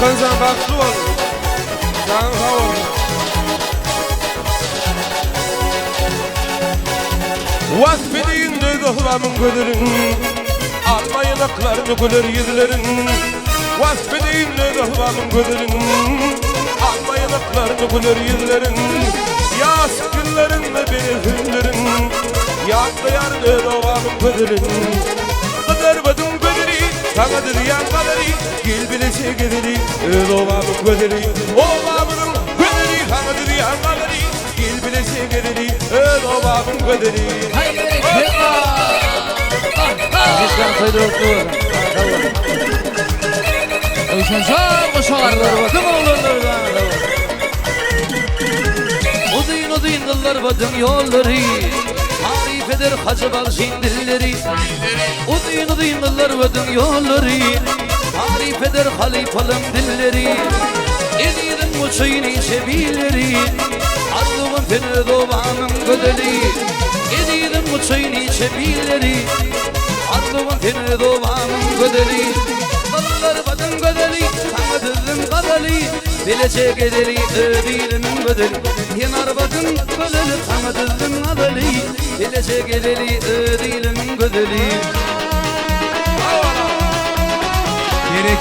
Kızan baklı ol. Sen havur. Vasfediğin duygulamın gülürün. Alma yanaklarını gülür yüzlerin. Vasfediğin duygulamın gülürün. Alma yanaklarını gülür yüzlerin. Yaz günlerinde beni hündürün. Yaklayar duygulamın gülürün. Kadar badın gülürü. Sanadır yan kaderi. Gel bilese gideri. Duygulamın gülürü. Oğlamın gülürü. Sanadır yan kaderi. Gel bilese gideri. Duygulamın gülürü. Bizden sayıda yoktu. Oysan çok hoşlarlar. Tüm oğullarlar. Uduyun kıllar badın yolları. Tarif eder hacı bal şindilleri. Uduyun kıllar badın yolları. Tarif eder halifalım dilleri. Elirin muçuyun şebilleri. Arduğun fenir doğanın gödeli. Elirin muçuyun şebilleri. Arduğun fenir doğanın gödeli. Kıllar badın gödeli. Tanıdığın kadeli. Bilecek edeli, ödilimin gödeli. Yanar badın gödeli, tanıdığın kadeli. Bilecek edeli, ödilimin gödeli. Gerek